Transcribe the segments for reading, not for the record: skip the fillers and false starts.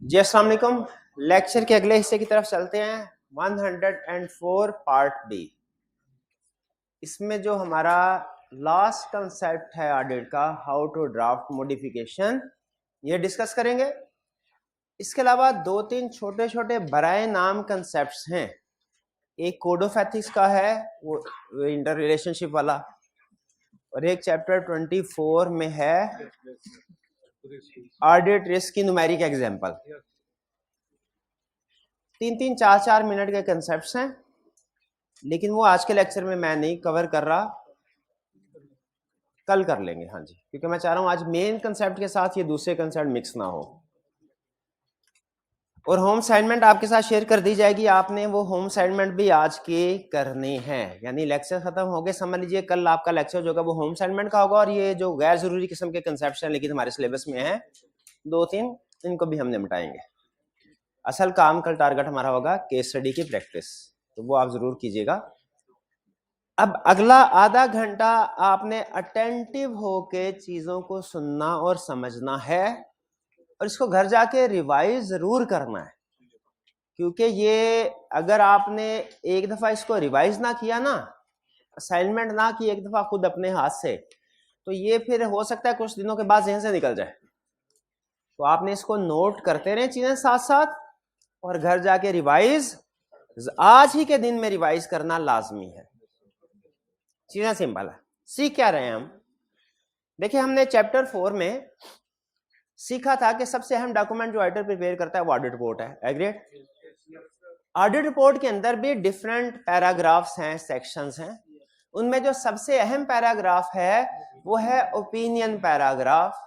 जी अस्सलाम वालेकुम। लेक्चर के अगले हिस्से की तरफ चलते हैं। 104 पार्ट बी। इसमें जो हमारा लास्ट कंसेप्ट है ऑडिट का, हाउ टू ड्राफ्ट मॉडिफिकेशन, ये डिस्कस करेंगे। इसके अलावा दो तीन छोटे छोटे बराए नाम कंसेप्ट्स हैं। एक कोड ऑफ एथिक्स का है, वो इंटर रिलेशनशिप वाला, और एक चैप्टर 24 में है ऑडिट रिस्क की न्यूमेरिक एग्जांपल। 3-3, 4-4 मिनट के कंसेप्ट्स हैं, लेकिन वो आज के लेक्चर में मैं नहीं कवर कर रहा, कल कर लेंगे। हाँ जी, क्योंकि मैं चाह रहा हूँ आज मेन कंसेप्ट के साथ ये दूसरे कंसेप्ट मिक्स ना हो। और होम असाइनमेंट आपके साथ शेयर कर दी जाएगी, आपने वो होम असाइनमेंट भी आज के करने हैं। यानी लेक्चर खत्म हो गए, समझ लीजिए कल आपका लेक्चर जो होगा वो होम असाइनमेंट का होगा, और ये जो गैर जरूरी किस्म के कंसेप्ट हैं लेकिन हमारे सिलेबस में हैं 2-3, इनको भी हम निपटाएंगे। असल काम कल टारगेट हमारा होगा केस स्टडी की प्रैक्टिस, तो वो आप जरूर कीजिएगा। अब अगला आधा घंटा आपने अटेंटिव होके चीजों को सुनना और समझना है, और इसको घर जाके रिवाइज जरूर करना है। क्योंकि ये अगर आपने एक दफा इसको रिवाइज ना किया ना, असाइनमेंट ना की एक दफा खुद अपने हाथ से, तो ये फिर हो सकता है कुछ दिनों के बाद जहन से निकल जाए। तो आपने इसको नोट करते रहे चीजें साथ साथ, और घर जाके रिवाइज आज ही के दिन में रिवाइज करना लाजमी है। चीजें सिंपल है। सीख क्या रहे हैं हम? देखिए, हमने चैप्टर 4 में सीखा था कि सबसे अहम डॉक्यूमेंट जो ऑडिटर प्रिपेयर करता है वो ऑडिट रिपोर्ट है। एग्रीड? ऑडिट रिपोर्ट के अंदर भी डिफरेंट पैराग्राफ्स हैं, सेक्शंस हैं। उनमें जो सबसे अहम पैराग्राफ है वो है ओपिनियन पैराग्राफ,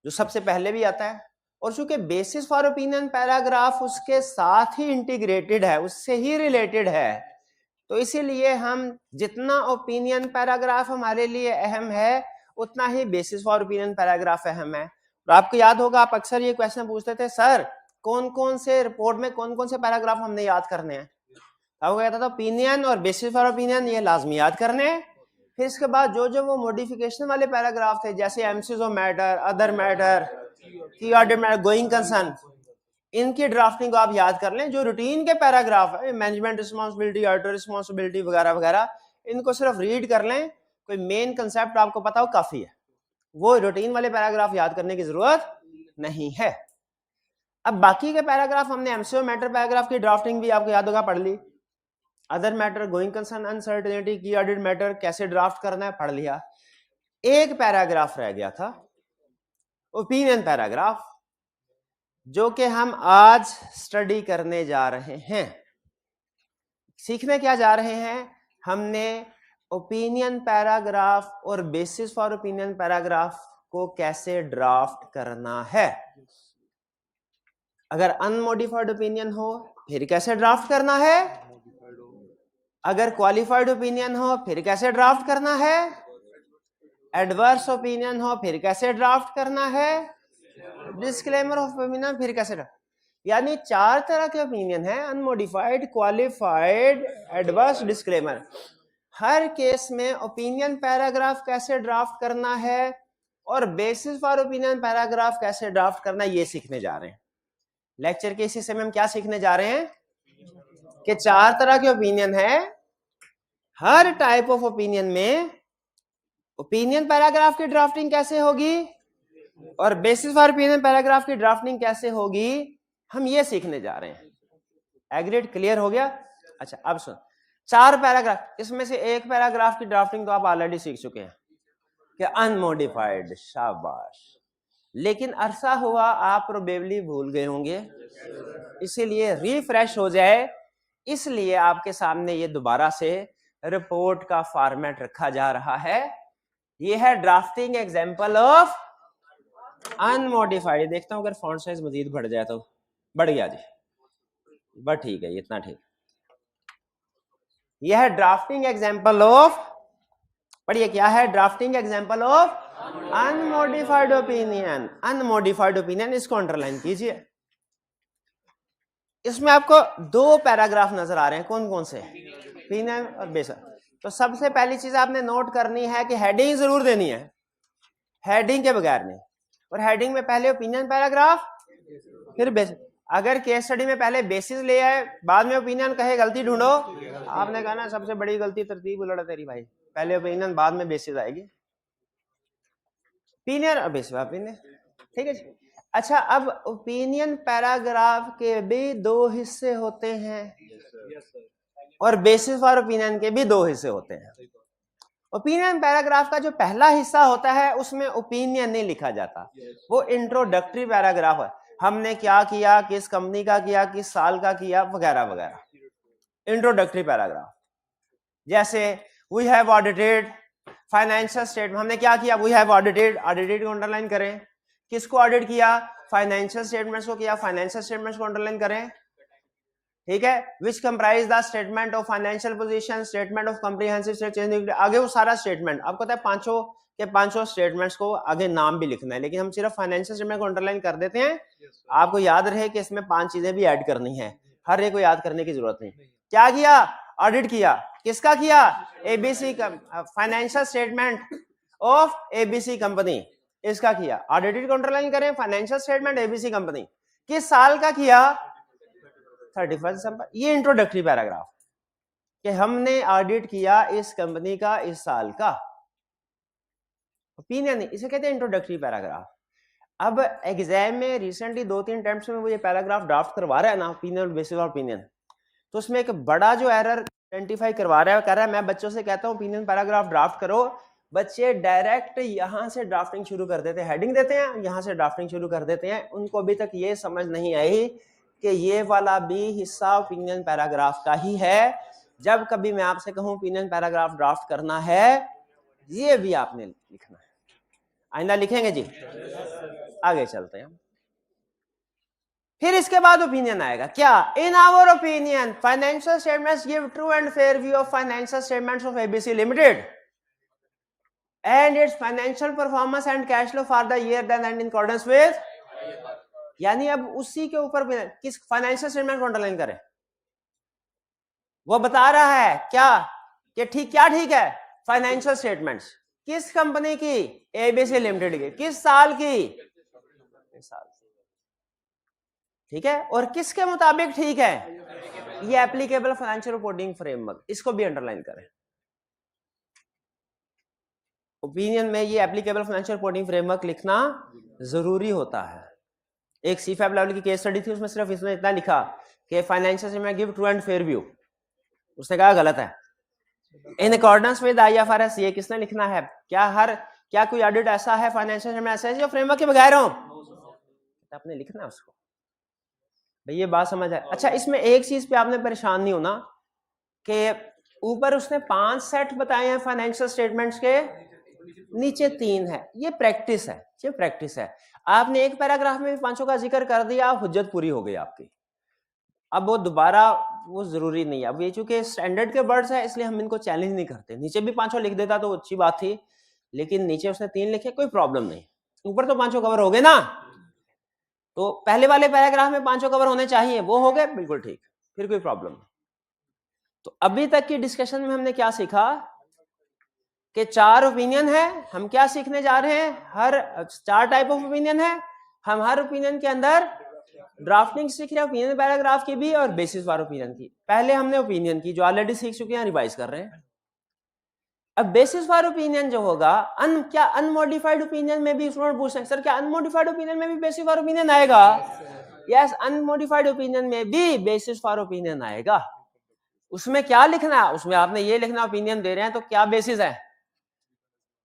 जो सबसे पहले भी आता है। और चूंकि बेसिस फॉर ओपिनियन पैराग्राफ उसके साथ ही इंटीग्रेटेड है, उससे ही रिलेटेड है, तो इसीलिए हम जितना ओपिनियन पैराग्राफ हमारे लिए अहम है उतना ही बेसिस फॉर ओपिनियन पैराग्राफ अहम है। तो आपको याद होगा, आप अक्सर ये क्वेश्चन पूछते थे, सर कौन कौन से रिपोर्ट में कौन कौन से पैराग्राफ हमने याद करने हैं। आपको कहता था ओपिनियन और बेसिस फॉर ओपिनियन ये लाजमी याद करने हैं। फिर इसके बाद जो जो वो मॉडिफिकेशन वाले पैराग्राफ थे, जैसे MCs of matter, other matter, की ऑडिट मैटर, गोइंग कंसर्न, इनकी ड्राफ्टिंग को आप याद कर लें। जो रूटीन के पैराग्राफ है, मैनेजमेंट रिस्पांसिबिलिटी, ऑडिटर रिस्पांसिबिलिटी वगैरह वगैरह, इनको सिर्फ रीड कर लें, कोई मेन कंसेप्ट आपको पता हो काफी है। वो रूटीन वाले पैराग्राफ याद करने की जरूरत नहीं है। अब बाकी के पैराग्राफ हमने एमसीओ मैटर पैराग्राफ की ड्राफ्टिंग भी आपको याद होगा, पढ़ ली। Other matter, going concern, uncertainty, की ऑडिट मैटर कैसे ड्राफ्ट करना है, पढ़ लिया। एक पैराग्राफ रह गया था, ओपिनियन पैराग्राफ, जो कि हम आज स्टडी करने जा रहे हैं। सीखने क्या जा रहे हैं? हमने ओपिनियन पैराग्राफ और बेसिस फॉर ओपिनियन पैराग्राफ को कैसे ड्राफ्ट करना है। अगर अनमोडिफाइड ओपिनियन हो फिर कैसे ड्राफ्ट करना है, अगर क्वालिफाइड ओपिनियन हो फिर कैसे ड्राफ्ट करना है, एडवर्स ओपिनियन हो फिर कैसे ड्राफ्ट करना है, डिस्क्लेमर ऑफ ओपिनियन फिर कैसे ड्राफ्ट। यानी 4 तरह के ओपिनियन है, अनमोडिफाइड, क्वालिफाइड, एडवर्स, डिस्क्लेमर। हर केस में ओपिनियन पैराग्राफ कैसे ड्राफ्ट करना है और बेसिस फॉर ओपिनियन पैराग्राफ कैसे ड्राफ्ट करना है, ये सीखने जा रहे हैं। लेक्चर के इस हिस्से में हम क्या सीखने जा रहे हैं कि 4 तरह के ओपिनियन है। हर टाइप ऑफ ओपिनियन में ओपिनियन पैराग्राफ की ड्राफ्टिंग कैसे होगी और बेसिस फॉर ओपिनियन पैराग्राफ की ड्राफ्टिंग कैसे होगी, हम ये सीखने जा रहे हैं। एग्रीड? क्लियर हो गया? अच्छा, अब सुन, 4 पैराग्राफ, इसमें से एक पैराग्राफ की ड्राफ्टिंग तो आप ऑलरेडी सीख चुके हैं कि अनमोडिफाइड। शाबाश। लेकिन अरसा हुआ आप प्रोबेबली भूल गए होंगे, इसीलिए रिफ्रेश हो जाए, इसलिए आपके सामने ये दोबारा से रिपोर्ट का फॉर्मेट रखा जा रहा है। ये है ड्राफ्टिंग एग्जांपल ऑफ अनमोडिफाइड। देखता हूं अगर फॉन्ट साइज मजीद बढ़ जाए तो। बढ़ गया जी, बस ठीक है, इतना ठीक। यह है ड्राफ्टिंग एग्जांपल ऑफ, पढ़िए क्या है, drafting example of unmodified opinion. Unmodified opinion, इसको अंडरलाइन कीजिए। इसमें आपको 2 पैराग्राफ नजर आ रहे हैं, कौन कौन से? ओपिनियन और बेसिस। तो सबसे पहली चीज आपने नोट करनी है कि हेडिंग जरूर देनी है, हेडिंग के बगैर नहीं। और हेडिंग में पहले ओपिनियन पैराग्राफ, फिर बेसिस। अगर केस स्टडी में पहले बेसिस ले आए बाद में ओपिनियन कहे गलती ढूंढो, आपने कहा ना सबसे बड़ी गलती तरतीब उलट तेरी भाई, पहले ओपिनियन बाद में बेसिस आएगी, ओपिनियन और बेसिस ओपिनियन, ठीक है जी। अच्छा, अब ओपिनियन पैराग्राफ के भी दो हिस्से होते हैं और बेसिस फॉर ओपिनियन के भी दो हिस्से होते हैं। ओपिनियन पैराग्राफ का जो पहला हिस्सा होता है उसमें ओपिनियन नहीं लिखा जाता, वो इंट्रोडक्टरी पैराग्राफ है, हमने क्या किया, किस कंपनी का किया, किस साल का किया, वगैरह वगैरह, इंट्रोडक्टरी पैराग्राफ। जैसे we have audited financial statement, हमने क्या किया, वी हैव ऑडिटेड, ऑडिटेड को अंडरलाइन करें, किसको ऑडिट किया, फाइनेंशियल स्टेटमेंट्स को किया, फाइनेंशियल स्टेटमेंट्स को अंडरलाइन करें, ठीक है। Which comprise the statement of financial position, statement of comprehensive statement, आगे वो सारा स्टेटमेंट, आपको पता है पांचों के पांचों स्टेटमेंट्स को आगे नाम भी लिखना है, लेकिन हम सिर्फ फाइनेंशियल स्टेटमेंट को अंडरलाइन कर देते हैं। आपको याद रहे कि इसमें 5 चीजें भी ऐड करनी है, हर एक को याद करने की जरूरत नहीं। क्या किया, ऑडिट किया, किसका किया, ABC financial statement of ABC company, इसका किया, ऑडिटेड को अंडरलाइन करें, फाइनेंशियल स्टेटमेंट एबीसी कंपनी, किस साल का किया, 31 दिसंबर। ये इंट्रोडक्टरी पैराग्राफ कि हमने ऑडिट किया इस कंपनी का इस साल का, ओपिनियन नहीं, इसे कहते हैं इंट्रोडक्टरी पैराग्राफ। अब एग्जाम में रिसेंटली 2-3 अटेम्प्ट्स में वो ये पैराग्राफ ड्राफ्ट करवा रहा है ना, ओपिनियन बेसिस ऑफ ओपिनियन, तो उसमें एक बड़ा जो एरर आइडेंटिफाई करवा रहा है, कह रहा है मैं बच्चों से कहता हूँ ओपिनियन पैराग्राफ ड्राफ्ट करो, बच्चे डायरेक्ट यहां से ड्राफ्टिंग शुरू कर देते हैं, हेडिंग देते हैं, यहां से ड्राफ्टिंग शुरू कर देते हैं। उनको अभी तक ये समझ नहीं आई कि ये वाला भी हिस्सा ओपिनियन पैराग्राफ का ही है। जब कभी मैं आपसे कहूं ओपिनियन पैराग्राफ ड्राफ्ट करना है, ये भी आपने लिखना है। आइंदा लिखेंगे जी, आगे चलते हैं। फिर इसके बाद ओपिनियन आएगा, क्या, in our opinion financial statements give true and fair view of financial statements of ABC limited and its financial performance and cash flow for the year then and in accordance with, यानी अब उसी के ऊपर किस financial statement को underline करें, वो बता रहा है क्या कि ठीक, क्या ठीक है, फाइनेंशियल स्टेटमेंट्स किस कंपनी की, एबीसी लिमिटेड की, किस साल की, इस साल, ठीक है, और किसके मुताबिक ठीक है, ये एप्लीकेबल फाइनेंशियल रिपोर्टिंग फ्रेमवर्क, इसको भी अंडरलाइन करें। ओपिनियन में ये एप्लीकेबल फाइनेंशियल रिपोर्टिंग फ्रेमवर्क लिखना जरूरी होता है। एक सीफैब लेवल की केस स्टडी थी, उसमें सिर्फ इसने इतना लिखा कि financial statement give true and fair view, उसने कहा गलत है। इन अकॉर्डेंस विद आईएफआरएस, ये किसने लिखना है, क्या कोई ऑडिट ऐसा है फाइनेंशियल स्टेटमेंट ऐसा है जो फ्रेमवर्क के बगैर हो, आपने लिखना है उसको, भाई ये बात समझ आए। अच्छा, इसमें एक चीज पे आपने परेशान नहीं होना कि ऊपर उसने 5 सेट बताए हैं फाइनेंशियल स्टेटमेंट्स के, नीचे 3 है, ये प्रैक्टिस है, ये प्रैक्टिस है। आपने एक पैराग्राफ में भी 5 का जिक्र कर दिया, हुज्जत पूरी हो गई आपकी, अब वो दोबारा वो जरूरी नहीं है। अब ये चूंकि स्टैंडर्ड के वर्ड्स है इसलिए हम इनको चैलेंज नहीं करते, नीचे भी 5 लिख देता तो अच्छी बात थी, लेकिन नीचे उसने 3 लिखे, कोई प्रॉब्लम नहीं, ऊपर तो 5 कवर हो गए ना, तो पहले वाले पैराग्राफ में 5 कवर होने चाहिए, वो हो गए, बिल्कुल ठीक, फिर कोई प्रॉब्लम नहीं। तो अभी तक की डिस्कशन में हमने क्या सीखा कि 4 ओपिनियन है, हम क्या सीखने जा रहे हैं, हर 4 टाइप ऑफ ओपिनियन है, हम हर ओपिनियन के अंदर ड्राफ्टिंग सीख रहे हैं, ओपिनियन पैराग्राफ की भी और बेसिस फॉर ओपिनियन की। पहले हमने ओपिनियन की जो ऑलरेडी सीख चुके हैं, रिवाइज कर रहे हैं। अब बेसिस फॉर ओपिनियन जो होगा, क्या अनमॉडिफाइड ओपिनियन में भी स्टूडेंट पूछ सकते हैं सर क्या अनमॉडिफाइड ओपिनियन में भी बेसिस फॉर ओपिनियन आएगा? यस, अनमॉडिफाइड ओपिनियन में भी बेसिस फॉर ओपिनियन आएगा। उसमें क्या लिखना है, उसमें आपने ये लिखना ओपिनियन दे रहे हैं तो क्या बेसिस है,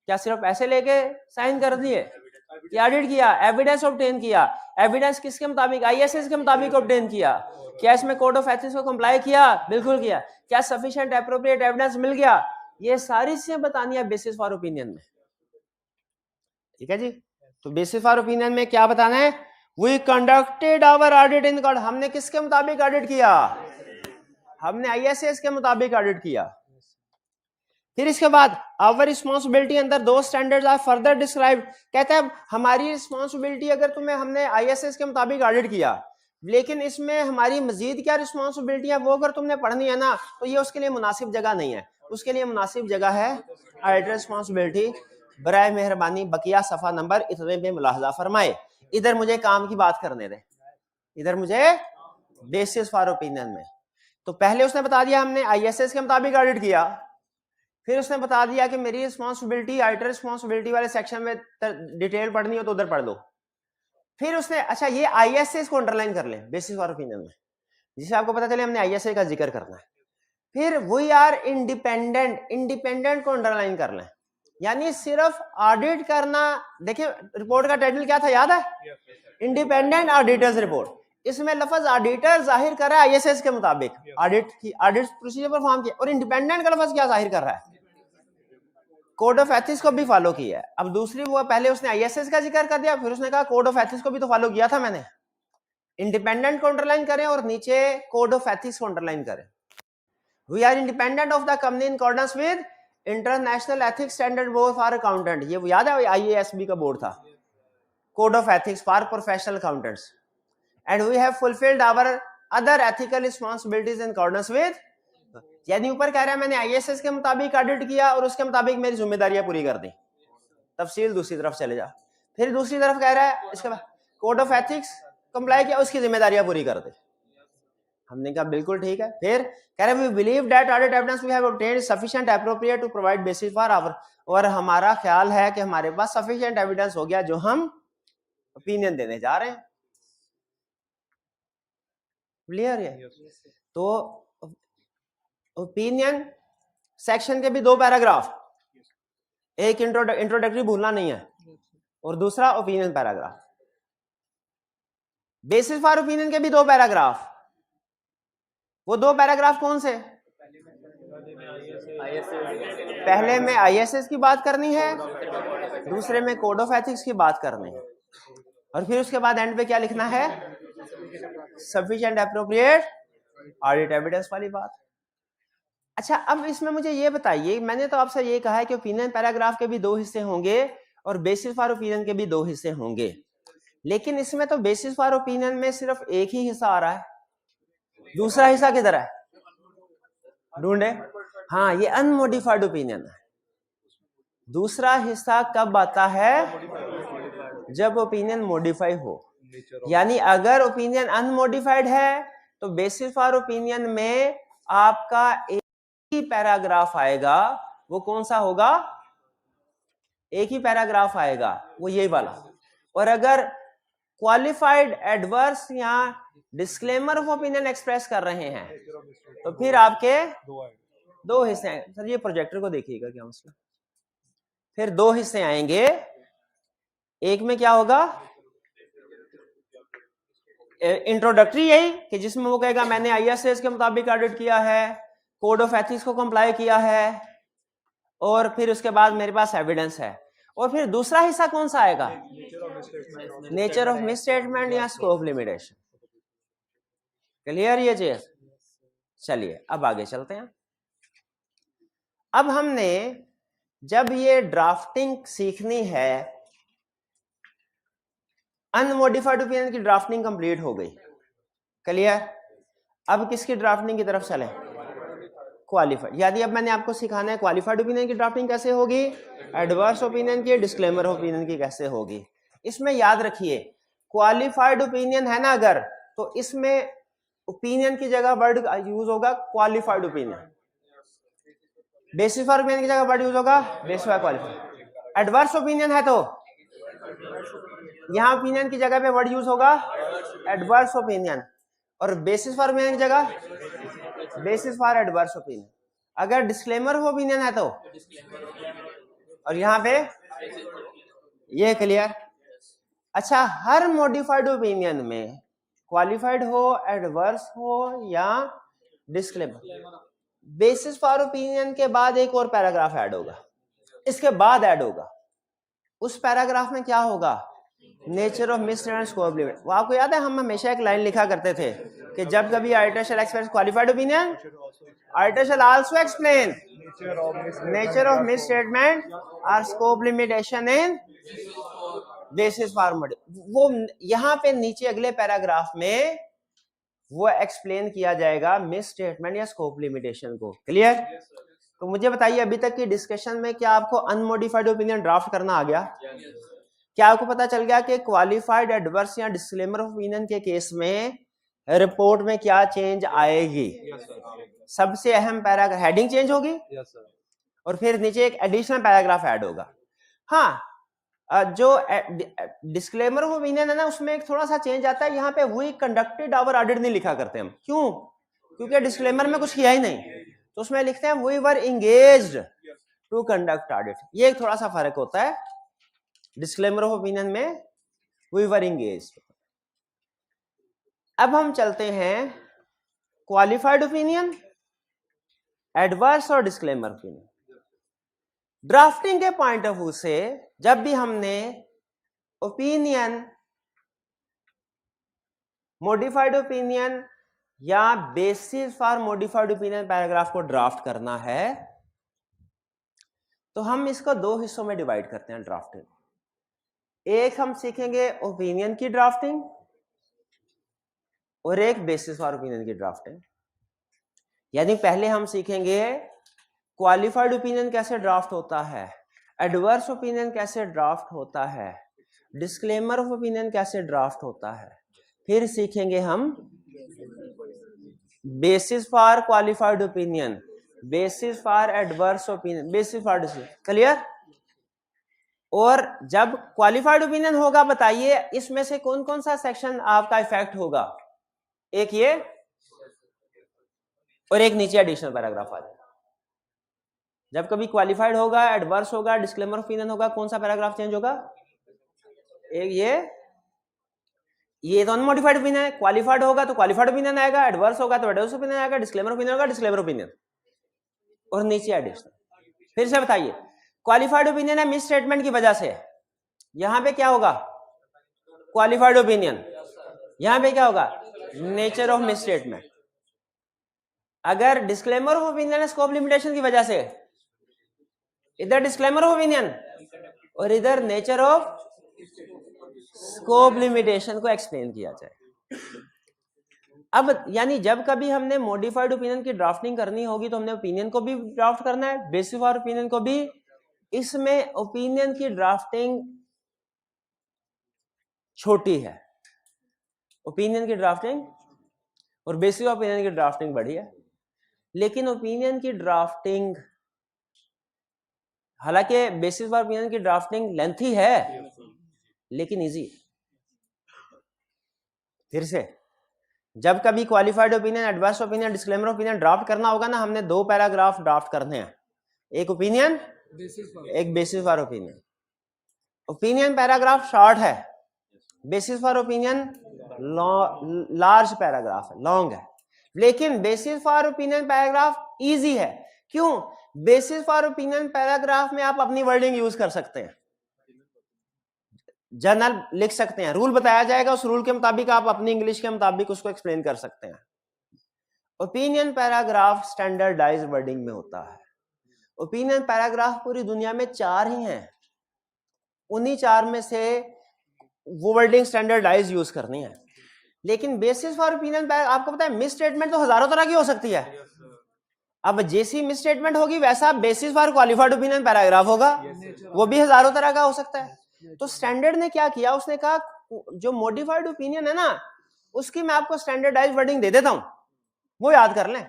क्या सिर्फ पैसे लेके साइन कर दिए, क्या ऑडिट किया, एविडेंस ऑब्टेन किया, एविडेंस किसके मुताबिक, आईएसएस के मुताबिक ऑब्टेन किया, क्या इसमें कोड ऑफ एथिक्स को कंप्लाई किया, बिल्कुल किया, क्या सफिशिएंट एप्रोप्रिएट एविडेंस मिल गया, ये सारी चीजें बतानी है बेसिस फॉर ओपिनियन में। ठीक है जी, तो बेसिस फॉर ओपिनियन में क्या बताना है, we conducted our audit in code, हमने किसके मुताबिक ऑडिट किया, हमने आईएसएस के मुताबिक ऑडिट किया। फिर इसके बाद आवर रिस्पॉन्सिबिलिटी अंदर 2 स्टैंडर्ड्स आर फर्दर डिस्क्राइब्ड, कहता है हमारी रिस्पॉन्सिबिलिटी, अगर तुम्हें हमने आईएसएस के मुताबिक ऑडिट किया लेकिन इसमें हमारी मजीद क्या रिस्पॉन्सिबिलिटी है वो अगर तुमने पढ़नी है ना, तो ये उसके लिए मुनासिब जगह नहीं है, उसके लिए मुनासिब जगह है ऑडिटर रिस्पॉन्सिबिलिटी। बराए मेहरबानी बकिया सफा नंबर इतने में मुलाहजा फरमाए। इधर मुझे काम की बात करने दे, इधर मुझे बेसिस फॉर ओपिनियन में। तो पहले उसने बता दिया हमने आईएसएस के मुताबिक ऑडिट किया, फिर उसने बता दिया कि मेरी रिस्पॉन्सिबिलिटी आइटर रिस्पॉन्सिबिलिटी वाले सेक्शन में डिटेल पढ़नी हो तो उधर पढ़ लो। फिर उसने अच्छा ये आईएसएस को अंडरलाइन कर लें बेसिस फॉर ओपिनियन में, जिसे आपको पता चले हमने आईएसए का जिक्र करना है। फिर वी आर इंडिपेंडेंट, इंडिपेंडेंट को अंडरलाइन कर लें, यानी सिर्फ ऑडिट करना। देखिए रिपोर्ट का टाइटल क्या था याद है? Independent auditors report. इसमें लफ्ज ऑडिटर जाहिर कर रहा है आईएसएस के मुताबिक ऑडिट की, ऑडिट प्रोसीजर परफॉर्म किया, और इंडिपेंडेंट का लफ्ज क्या जाहिर कर रहा है? कोड ऑफ एथिक्स को भी फॉलो किया है। अब दूसरी वो पहले उसने आईएसएस का जिक्र कर दिया, फिर उसने कहा कोड ऑफ एथिक्स को भी तो फॉलो किया था मैंने। इंडिपेंडेंट को अंडरलाइन करें और नीचे कोड ऑफ एथिक्स को अंडरलाइन करें। We are independent of the company in accordance with international ethics standard board for accountant. ये याद है आईएएसबी का बोर्ड था, code of ethics for professional accountants. And we have fulfilled our other ethical responsibilities in accordance with, यानी ऊपर कह रहा है मैंने आईएसएस के मुताबिक ऑडिट किया और उसके मुताबिक मेरी जिम्मेदारियां पूरी कर दी। तफसील दूसरी तरफ चले जा। फिर दूसरी तरफ कह रहा है इसके बाद कोड ऑफ एथिक्स कंप्लाई किया, उसकी जिम्मेदारियां पूरी कर दी। हमने कहा बिल्कुल ठीक है। फिर कह रहे we believe that audit evidence we have obtained sufficient appropriate to provide basis for our, और हमारा ख्याल है कि हमारे पास सफिशिएंट एविडेंस हो गया जो हम ओपिनियन देने जा रहे हैं। क्लियर है? तो ओपिनियन सेक्शन के भी दो पैराग्राफ, एक इंट्रोडक्टरी भूलना नहीं है और दूसरा opinion paragraph. Basis for opinion के भी दो पैराग्राफ। वो दो पैराग्राफ कौन से? पहले में आईएसएस की बात करनी है, दूसरे में कोड ऑफ एथिक्स की बात करनी है, और फिर उसके बाद एंड पे क्या लिखना है? सफिशिएंट एप्रोप्रिएट ऑडिट एविडेंस वाली बात। अच्छा अब इसमें मुझे ये बताइए, मैंने तो आपसे ये कहा है कि ओपिनियन पैराग्राफ के भी दो हिस्से होंगे और बेसिस फॉर ओपिनियन के भी दो हिस्से होंगे, लेकिन इसमें तो बेसिस फॉर ओपिनियन में सिर्फ एक ही हिस्सा आ रहा है, दूसरा हिस्सा किधर है? ढूंढे। हाँ ये अनमोडिफाइड ओपिनियन है। दूसरा हिस्सा कब आता है? जब ओपिनियन मॉडिफाई हो, यानी अगर ओपिनियन अनमोडिफाइड है तो बेसिस फॉर ओपिनियन में आपका एक ही पैराग्राफ आएगा। वो कौन सा होगा? एक ही पैराग्राफ आएगा, वो यही वाला। और अगर क्वालिफाइड एडवर्स या डिस्क्लेमर ऑफ ओपिनियन एक्सप्रेस कर रहे हैं तो फिर आपके दो हिस्से आएंगे। सर ये प्रोजेक्टर को देखिएगा क्या मसला। फिर दो हिस्से आएंगे, एक में क्या होगा? इंट्रोडक्टरी, यही कि जिसमें वो कहेगा मैंने आईएसएस के मुताबिक ऑडिट किया है, कोड ऑफ एथिक्स को कंप्लाई किया है, और फिर उसके बाद मेरे पास एविडेंस है। और फिर दूसरा हिस्सा कौन सा आएगा? नेचर ऑफ मिसस्टेटमेंट या स्कोप लिमिटेशन। क्लियर ये चीज? चलिए अब आगे चलते हैं। अब हमने जब ये ड्राफ्टिंग सीखनी है, अनमोडिफाइड ओपिनियन की ड्राफ्टिंग कंप्लीट हो गई। क्लियर? अब किसकी ड्राफ्टिंग की तरफ चले? क्वालिफाइड। यानी अब मैंने आपको सिखाना है क्वालिफाइड ओपिनियन की ड्राफ्टिंग कैसे होगी, एडवर्स ओपिनियन की, डिस्क्लेमर ओपिनियन की कैसे होगी। इसमें याद रखिए क्वालिफाइड ओपिनियन है ना अगर, तो इसमें ओपिनियन की जगह वर्ड यूज होगा qualified opinion. Basis for opinion की जगह वर्ड यूज होगा basis for qualified. Adverse opinion है तो यहां ओपिनियन की जगह पे वर्ड यूज होगा एडवर्स ओपिनियन, और बेसिस फॉर ओपिनियन की जगह बेसिस फॉर एडवर्स ओपिनियन। अगर डिस्क्लेमर ऑफ ओपिनियन है तो, और यहां पे ये क्लियर। अच्छा हर मॉडिफाइड ओपिनियन में क्वालिफाइड हो, एडवर्स हो या डिस्क्लेमर, बेसिस फॉर ओपिनियन के बाद एक और पैराग्राफ ऐड होगा, इसके बाद ऐड होगा। उस पैराग्राफ में क्या होगा? Nature of misstatement scope limit. वो आपको याद है हम हमेशा एक लाइन लिखा करते थे कि जब कभी auditor shall express qualified opinion, auditor shall also explain nature of misstatement और scope limitation in basis for मॉडिफ। वो यहां पे नीचे अगले पैराग्राफ में वो एक्सप्लेन किया जाएगा मिस स्टेटमेंट या स्कोप लिमिटेशन को। क्लियर? तो मुझे बताइए अभी तक की डिस्कशन में क्या आपको अनमोडिफाइड ओपिनियन ड्राफ्ट करना आ गया? क्या आपको पता चल गया कि क्वालिफाइड एडवर्स या डिस्क्लेमर ओपिनियन के केस में रिपोर्ट में क्या चेंज आएगी? सबसे अहम पैराग्राफ हेडिंग चेंज होगी और फिर नीचे एक एडिशनल पैराग्राफ ऐड होगा। हाँ, जो डिस्क्लेमर ऑफ ओपिनियन है ना, उसमें एक थोड़ा सा चेंज आता है। यहाँ पे वी कंडक्टेड आवर ऑडिट नहीं लिखा करते हम। क्यों? क्योंकि डिस्क्लेमर में कुछ किया ही नहीं, तो उसमें लिखते हैं we were engaged to conduct audit. ये एक थोड़ा सा फर्क होता है, डिस्क्लेमर ऑफ ओपिनियन में वी वर एंगेज्ड। अब हम चलते हैं क्वालिफाइड ओपिनियन, एडवर्स और डिस्क्लेमर ओपिनियन। ड्राफ्टिंग के पॉइंट ऑफ व्यू से जब भी हमने ओपिनियन, मॉडिफाइड ओपिनियन या basis for modified opinion paragraph को ड्राफ्ट करना है, तो हम इसको दो हिस्सों में डिवाइड करते हैं ड्राफ्टिंग। एक हम सीखेंगे ओपिनियन की ड्राफ्टिंग और एक बेसिस फॉर ओपिनियन की ड्राफ्टिंग। यानी पहले हम सीखेंगे क्वालिफाइड ओपिनियन कैसे ड्राफ्ट होता है, एडवर्स ओपिनियन कैसे ड्राफ्ट होता है, डिस्क्लेमर ऑफ ओपिनियन कैसे ड्राफ्ट होता है। फिर सीखेंगे हम basis for qualified opinion, basis for adverse opinion, basis for clear. और जब क्वालिफाइड ओपिनियन होगा, बताइए इसमें से कौन कौन सा सेक्शन आपका इफेक्ट होगा? एक ये और एक नीचे एडिशनल पैराग्राफ आ जाएगा। जब कभी क्वालिफाइड होगा, एडवर्स होगा, डिस्क्लेमर ओपिनियन होगा, कौन सा पैराग्राफ चेंज होगा? एक ये तो अनमोडिफाइड ओपिनियन है। क्वालिफाइड होगा तो क्वालिफाइड ओपिनियन आएगा, एडवर्स होगा तो एडवर्स ओपिनियन आएगा, डिस्क्लेमर ओपिनियन होगा डिस्क्लेमर ओपिनियन, और नीचे एडिशनल। फिर से बताइए, क्वालिफाइड ओपिनियन है मिस स्टेटमेंट की वजह से, यहां पे क्या होगा? Qualified opinion. यहां पे क्या होगा? Nature of miss statement. अगर डिस्क्लेमर ऑफ ओपिनियन है स्कोप लिमिटेशन की वजह से, इधर डिस्क्लेमर ऑफ ओपिनियन और इधर नेचर ऑफ स्कोप लिमिटेशन को एक्सप्लेन किया जाए। अब यानी जब कभी हमने मॉडिफाइड ओपिनियन की ड्राफ्टिंग करनी होगी तो हमने ओपिनियन को भी ड्राफ्ट करना है, बेसिस फॉर ओपिनियन को भी। इसमें ओपिनियन की ड्राफ्टिंग छोटी है, ओपिनियन की ड्राफ्टिंग और बेसिस ऑफ ओपिनियन की ड्राफ्टिंग बड़ी है। लेकिन ओपिनियन की ड्राफ्टिंग, हालांकि बेसिस फॉर ओपिनियन की ड्राफ्टिंग लेंथी है लेकिन इजी। फिर से, जब कभी qualified opinion, adverse opinion, disclaimer opinion draft करना होगा ना, हमने दो पैराग्राफ ड्राफ्ट करने हैं, एक ओपिनियन, एक basis for opinion. Opinion paragraph short है, basis for opinion large paragraph है, लॉन्ग है। लेकिन basis for opinion paragraph easy है। क्यों? बेसिस फॉर ओपिनियन पैराग्राफ में आप अपनी वर्डिंग यूज कर सकते हैं, जर्नल लिख सकते हैं, रूल बताया जाएगा, उस रूल के मुताबिक आप अपनी इंग्लिश के मुताबिक उसको एक्सप्लेन कर सकते हैं। ओपिनियन पैराग्राफ स्टैंडर्डाइज वर्डिंग में होता है। ओपिनियन पैराग्राफ पूरी दुनिया में 4 ही हैं, उन्हीं 4 में से वो वर्डिंग स्टैंडर्डाइज यूज करनी है। लेकिन बेसिस फॉर ओपिनियन, आपको पता है मिस स्टेटमेंट तो हजारों तरह की हो सकती है। अब जैसी मिस स्टेटमेंट होगी वैसा basis for qualified opinion paragraph होगा, वो भी हजारों तरह का हो सकता है। तो स्टैंडर्ड ने क्या किया, उसने कहा जो मॉडिफाइड ओपिनियन है ना, उसकी मैं आपको स्टैंडर्डाइज वर्डिंग दे देता हूं, वो याद कर लें।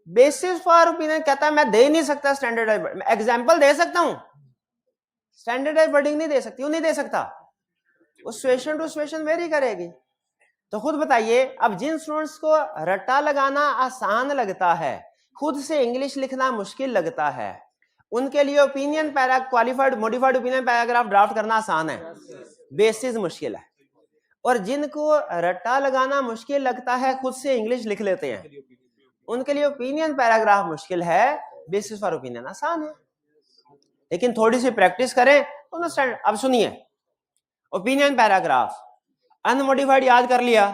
बेसिस फॉर ओपिनियन कहता है मैं दे नहीं सकता स्टैंडर्डाइज, एग्जांपल दे सकता हूं, स्टैंडर्डाइज वर्डिंग नहीं दे सकती, वो नहीं दे सकता, वो सिचुएशन टू सिचुएशन वेरी करेगी। तो खुद बताइए, अब जिन स्टूडेंट्स को रट्टा लगाना आसान लगता है, खुद से इंग्लिश लिखना मुश्किल लगता है, उनके लिए opinion qualified modified opinion paragraph draft करना आसान है, बेसिस मुश्किल है। और जिनको रट्टा लगाना मुश्किल लगता है, खुद से इंग्लिश लिख लेते हैं, उनके लिए ओपिनियन पैराग्राफ मुश्किल है, बेसिस फॉर ओपिनियन आसान है। लेकिन थोड़ी सी प्रैक्टिस करें तो अंडरस्टैंड। अब सुनिए, ओपिनियन पैराग्राफ अनमोडिफाइड याद कर लिया,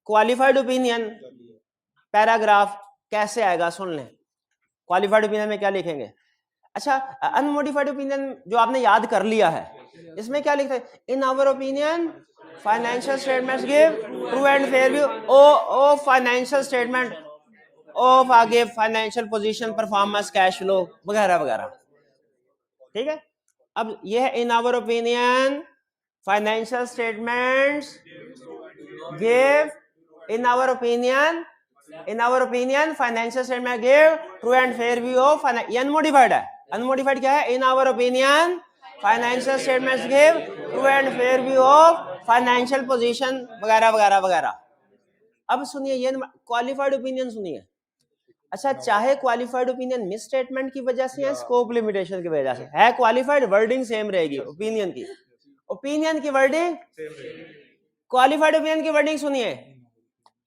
क्वालिफाइड ओपिनियन पैराग्राफ कैसे आएगा सुन लें। क्वालिफाइड ओपिनियन में क्या लिखेंगे? अच्छा, अनमोडिफाइड ओपिनियन जो आपने याद कर लिया है, इसमें क्या लिखते हैं? In our opinion financial statements give true and fair view of financial statement of आगे financial position, performance, cash flow वगैरह वगैरह। ठीक है, अब ये है in our opinion financial statements give in our opinion financial statement give true and fair view of unmodified है। Unmodified क्या है? In our opinion financial statements give true and fair view of financial position वगैरह वगैरह वगैरह। अब सुनिए ये qualified opinion सुनिए। अच्छा, चाहे क्वालिफाइड ओपिनियन मिस स्टेटमेंट की वजह से या स्कोप लिमिटेशन की वजह से है, क्वालिफाइड वर्डिंग सेम रहेगी ओपिनियन की। ओपिनियन की वर्डिंग, क्वालिफाइड ओपिनियन की वर्डिंग सुनिए।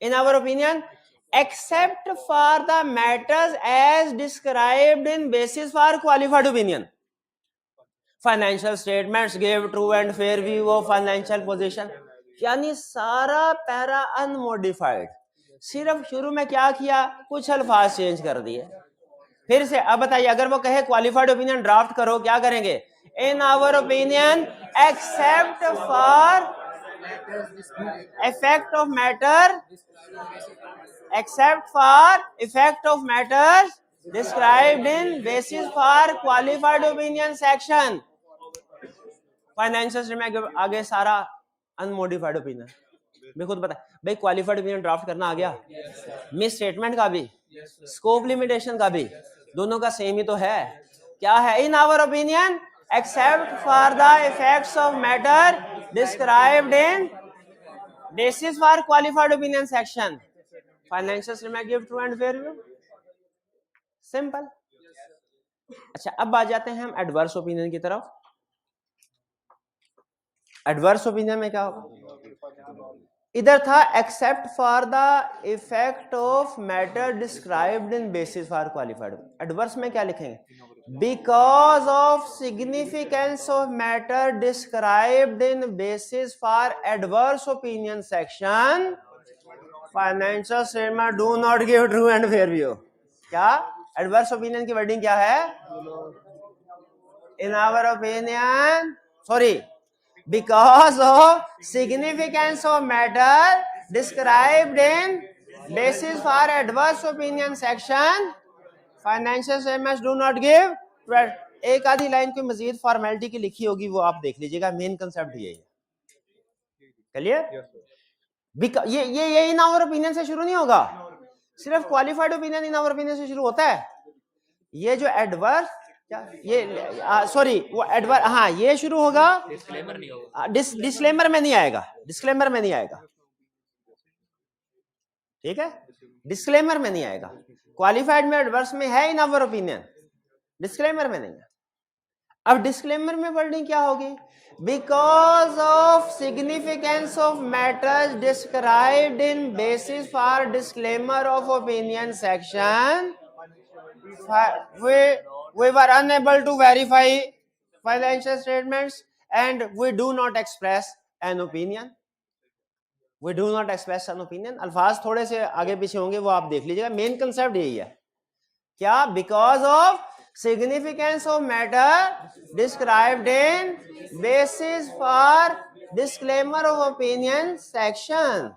In our opinion except for the matters as described in basis for qualified opinion financial statements give true and fair view of financial position. यानी सारा para unmodified, सिर्फ शुरू में क्या किया, कुछ अल्फाज चेंज कर दिए। फिर से अब बताइए, अगर वो कहे क्वालिफाइड ओपिनियन ड्राफ्ट करो, क्या करेंगे? In our opinion except for effect of matter, except for effect of matters described in basis for qualified opinion section financial में आगे सारा अनमोडिफाइड ओपिनियन। मैं खुद बता भाई, क्वालिफाइड ओपिनियन ड्राफ्ट करना आ गया, मिस स्टेटमेंट का भी, स्कोप लिमिटेशन का भी, दोनों का सेम ही तो है। क्या है? In our opinion except for the effects of matter described in basis for qualified opinion section financial statement give true and fair view। Simple. अच्छा, अब आ जाते हैं हम एडवर्स ओपिनियन की तरफ। एडवर्स ओपिनियन में क्या होगा? इधर था except for the effect of matter described in basis for qualified. Adverse में क्या लिखेंगे? Because of significance of matter described in basis for adverse opinion section financial statement do not give true and fair view. क्या adverse opinion की wording क्या है? In our opinion, sorry, because of significance of matter described in basis for adverse opinion section financial statements do not give। एक आधी line कोई मजीद formality की लिखी होगी, वो आप देख लीजिएगा, मेन कंसेप्ट यही है। क्लियर? ये इन आवर ओपिनियन से शुरू नहीं होगा, सिर्फ qualified opinion in our opinion से शुरू होता है। ये जो एडवर्स, ये सॉरी, वो एडवर, हाँ, ये शुरू होगा, डिस्क्लेमर नहीं होगा, डिस्क्लेमर में नहीं आएगा, डिस्क्लेमर में नहीं आएगा, ठीक है, डिस्क्लेमर में नहीं आएगा। क्वालिफाइड में एडवर्स में है इन आवर ओपिनियन, डिस्क्लेमर में नहीं है। अब डिस्क्लेमर में वर्डिंग क्या होगी? Because of significance of matters described in basis for disclaimer of opinion section we were unable to verify financial statements and we do not express an opinion। we do not express an opinion, अल्फाज थोड़े से आगे पीछे होंगे, वो आप देख लीजिएगा, मेन कंसेप्ट यही है। क्या? Because of significance of matter described in basis for disclaimer of opinion section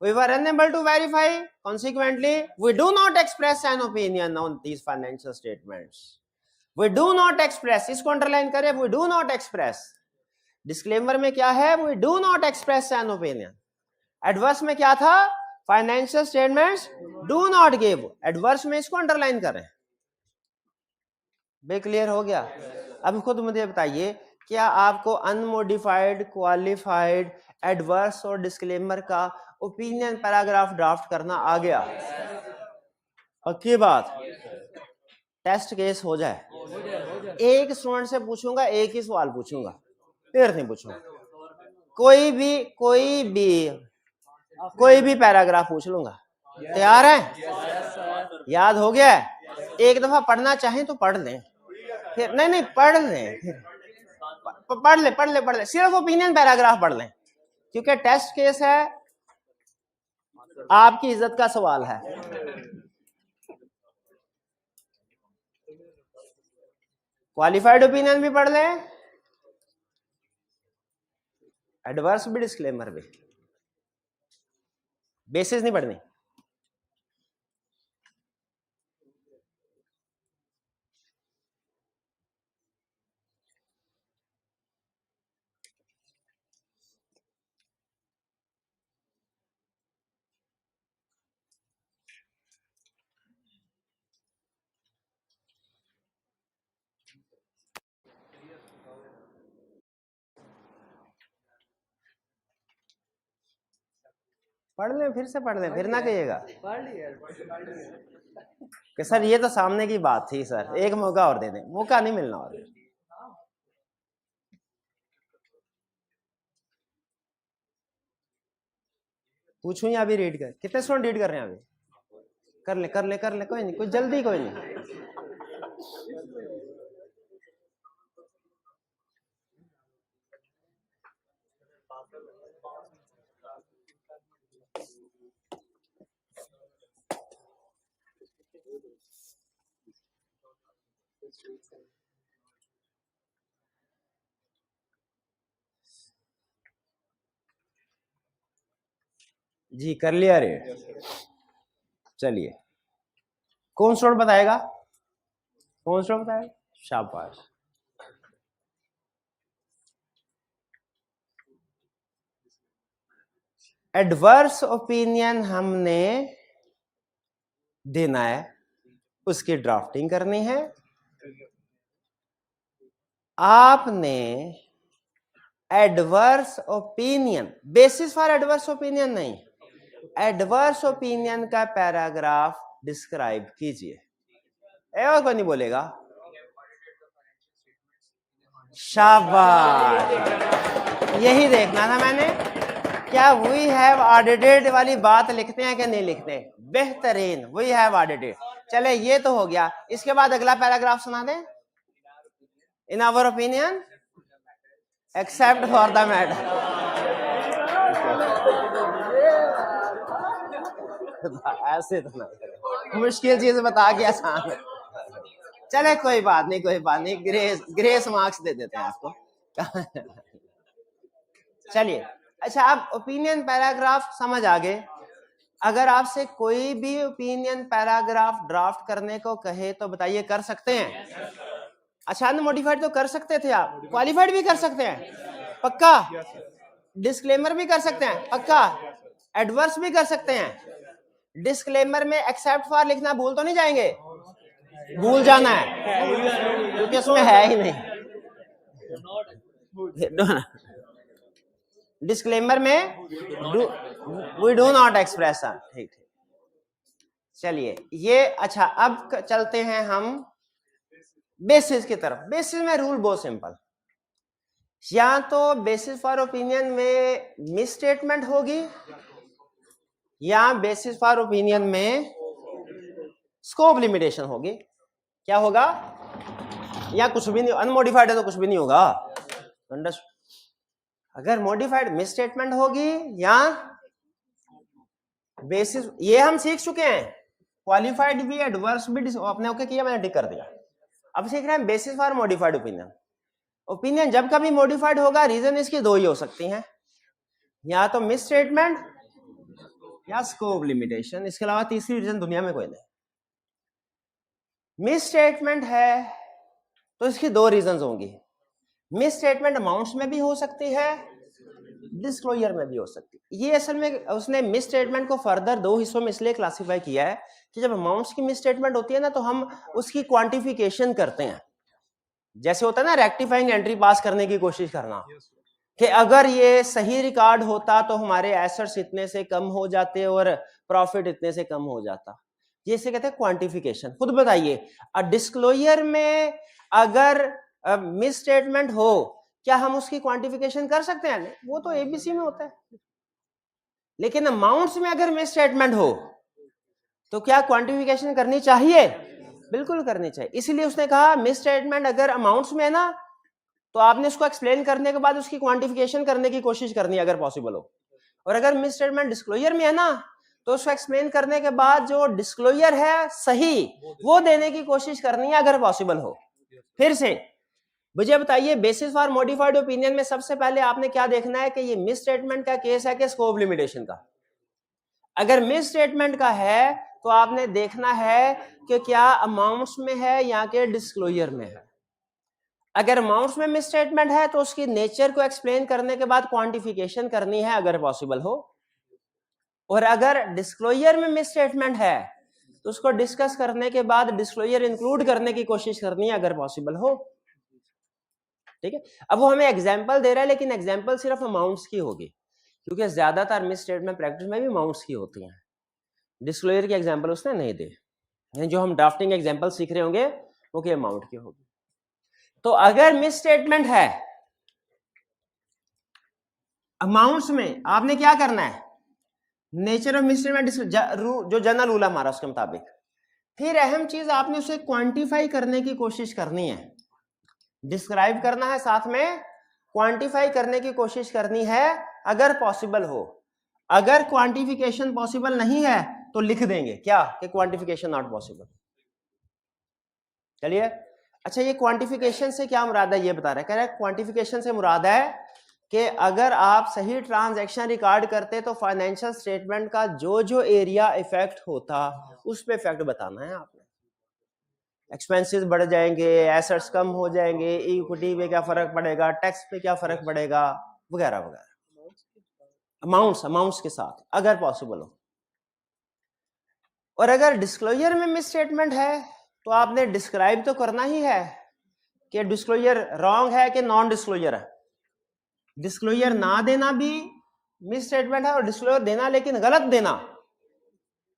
we were unable to verify, consequently we do not express an opinion on these financial statements। we do not express, इसको underline करें, we do not express। Disclaimer में क्या है? we do not express an opinion। Adverse में क्या था? Financial statements do not give। Adverse में इसको अंडरलाइन करें। बे क्लियर हो गया? अब खुद मुझे बताइए, क्या आपको अनमोडिफाइड, क्वालिफाइड, एडवर्स और डिस्क्लेमर का ओपिनियन पैराग्राफ ड्राफ्ट करना आ गया? पक्की बात, टेस्ट केस हो जाए, एक स्टूडेंट से पूछूंगा, एक ही सवाल पूछूंगा, फिर नहीं पूछूंगा, कोई भी पैराग्राफ पूछ लूंगा। तैयार है? याद हो गया? एक दफा पढ़ना चाहें तो पढ़ लें, फिर नहीं पढ़ लें, पढ़ ले, सिर्फ ओपिनियन पैराग्राफ पढ़ लें, क्योंकि टेस्ट केस है, आपकी इज्जत का सवाल है। क्वालिफाइड ओपिनियन भी पढ़ लें, एडवर्स भी, डिस्क्लेमर भी, बेसिस नहीं पढ़नी। पढ़ लें, फिर से पढ़ लें, फिर ना कहिएगा कि सर ये तो सामने की बात थी सर, एक मौका और दे दें। मौका नहीं मिलना और। पूछूं या अभी रीड कर? कितने स्टूडेंट रीड कर रहे हैं अभी? कर ले कर ले कर ले, कोई नहीं, कोई जल्दी कोई नहीं। जी कर लिया रे? चलिए, कौन स्टूडेंट बताएगा? कौन स्टूडेंट बताएगा? शाबाश। एडवर्स ओपिनियन हमने देना है, उसकी ड्राफ्टिंग करनी है। आपने adverse opinion, basis for adverse opinion नहीं, एडवर्स ओपिनियन का पैराग्राफ डिस्क्राइब कीजिए। और कोई नहीं बोलेगा? शाबाश, यही देखना था मैंने, क्या वी हैव ऑडिटेड वाली बात लिखते हैं कि नहीं लिखते? बेहतरीन, वी हैव ऑडिटेड। चले ये तो हो गया, इसके बाद अगला पैराग्राफ सुना दें। In our opinion except for the matter. ऐसे तो ना, मुश्किल चीज बता के आसान है। चले कोई बात नहीं, कोई बात नहीं, ग्रेस मार्क्स दे देते हैं आपको। चलिए, अच्छा आप ओपिनियन पैराग्राफ समझ आ गए। अगर आपसे कोई भी ओपिनियन पैराग्राफ ड्राफ्ट करने को कहे तो बताइए कर सकते हैं? अच्छा, अनमोडिफाइड तो कर सकते थे आप, क्वालिफाइड भी कर सकते हैं पक्का? डिस्क्लेमर भी कर सकते हैं पक्का? एडवर्स भी कर सकते हैं? डिस्क्लेमर में एक्सेप्ट फॉर लिखना भूल तो नहीं जाएंगे? भूल जाना है क्योंकि उसमें है ही नहीं। डिस्क्लेमर में वी डू नॉट एक्सप्रेस। ठीक ठीक, चलिए ये अच्छा, अब चलते हैं हम बेसिस की तरफ। बेसिस में रूल बहुत सिंपल, या तो बेसिस फॉर ओपिनियन में मिस स्टेटमेंट होगी, या बेसिस फॉर ओपिनियन में स्कोप लिमिटेशन होगी। क्या होगा? या कुछ भी नहीं, अनमोडिफाइड है तो कुछ भी नहीं होगा। अगर मॉडिफाइड मिस स्टेटमेंट होगी या बेसिस, ये हम सीख चुके हैं। क्वालिफाइड भी, एडवर्स भी आपने ओके किया, मैंने टिक कर दिया। अब सीख रहे हैं basis for modified opinion. Opinion जब कभी मॉडिफाइड होगा, रीजन इसकी दो ही हो सकती हैं, या तो मिस स्टेटमेंट या स्कोप लिमिटेशन। इसके अलावा तीसरी रीजन दुनिया में कोई नहीं। मिस स्टेटमेंट है तो इसकी दो रीजंस होंगी। मिस स्टेटमेंट अमाउंट्स में भी हो सकती है, डिस्क्लोजर में भी हो सकती है। ये असल में उसने मिस स्टेटमेंट को फर्दर दो हिस्सों में इसलिए क्लासिफाई किया है कि जब अमाउंट्स की मिस स्टेटमेंट होती है ना, तो हम उसकी क्वांटिफिकेशन करते हैं। जैसे होता है ना रेक्टिफाइंग एंट्री पास करने की कोशिश करना, कि अगर ये सही रिकॉर्ड होता तो हमारे एसेट्स इतने से कम हो जाते और प्रॉफिट इतने से कम हो जाता। ये इसे कहते हैं क्वांटिफिकेशन। खुद बताइए, डिस्क्लोजर में अगर मिस स्टेटमेंट हो, क्या हम उसकी क्वांटिफिकेशन कर सकते हैं? वो तो एबीसी में होता है। लेकिन अमाउंट्स में अगर मिस स्टेटमेंट हो तो क्या क्वांटिफिकेशन करनी चाहिए? बिल्कुल करनी चाहिए। इसलिए उसने कहा मिस स्टेटमेंट अगर अमाउंट्स में है ना, तो आपने उसको एक्सप्लेन करने के बाद उसकी क्वांटिफिकेशन करने की कोशिश करनी है अगर पॉसिबल हो। और अगर मिस स्टेटमेंट डिस्क्लोजर में है ना, तो उसको एक्सप्लेन करने के बाद जो डिस्क्लोजर है सही, वो देने की कोशिश करनी है अगर पॉसिबल हो। फिर से मुझे बताइए, बेसिस फॉर मॉडिफाइड ओपिनियन में सबसे पहले आपने क्या देखना है कि ये मिस स्टेटमेंट का केस है कि स्कोप लिमिटेशन का। अगर मिस स्टेटमेंट का है तो आपने देखना है कि क्या अमाउंट्स में है या कि डिस्क्लोजर में है। अगर अमाउंट्स में मिस स्टेटमेंट है तो उसकी नेचर को एक्सप्लेन करने के बाद क्वांटिफिकेशन करनी है अगर पॉसिबल हो। और अगर डिस्क्लोजर में मिस स्टेटमेंट है तो उसको डिस्कस करने के बाद डिस्क्लोजर इंक्लूड करने की कोशिश करनी है अगर पॉसिबल हो। ठीक है, अब वो हमें एग्जांपल दे रहा है, लेकिन एग्जांपल सिर्फ अमाउंट्स की होगी, क्योंकि ज्यादातर मिस स्टेटमेंट प्रैक्टिस में भी अमाउंट्स की होती हैं। डिस्क्लोजर की एग्जांपल उसने नहीं दी, जो हम ड्राफ्टिंग एग्जांपल सीख रहे होंगे वो कि अमाउंट की होगी। तो अगर मिस स्टेटमेंट है अमाउंट्स में, आपने क्या करना है, नेचर ऑफ मिस स्टेटमेंट जो जनरल रूल है हमारा उसके मुताबिक, फिर अहम चीज आपने उसे क्वांटिफाई करने की कोशिश करनी है, डिस्क्राइब करना है, साथ में क्वांटिफाई करने की कोशिश करनी है अगर पॉसिबल हो। अगर क्वांटिफिकेशन पॉसिबल नहीं है तो लिख देंगे क्या कि क्वांटिफिकेशन नॉट पॉसिबल। चलिए, अच्छा ये क्वांटिफिकेशन से क्या मुराद है ये बता रहा है, कह रहा है क्वांटिफिकेशन से मुराद है कि अगर आप सही ट्रांजैक्शन रिकॉर्ड करते तो फाइनेंशियल स्टेटमेंट का जो जो एरिया इफेक्ट होता उस पे इफेक्ट बताना है आपने। एक्सपेंसेस बढ़ जाएंगे, एसेट्स कम हो जाएंगे, इक्विटी पे क्या फर्क पड़ेगा, टैक्स पे क्या फर्क पड़ेगा, वगैरह वगैरह, अमाउंट्स के साथ अगर पॉसिबल हो। और अगर डिस्क्लोजर में मिस स्टेटमेंट है तो आपने डिस्क्राइब तो करना ही है कि डिस्क्लोजर रॉन्ग है कि नॉन डिस्क्लोजर है। डिस्क्लोजर ना देना भी मिस स्टेटमेंट है और डिस्क्लोजर देना लेकिन गलत देना,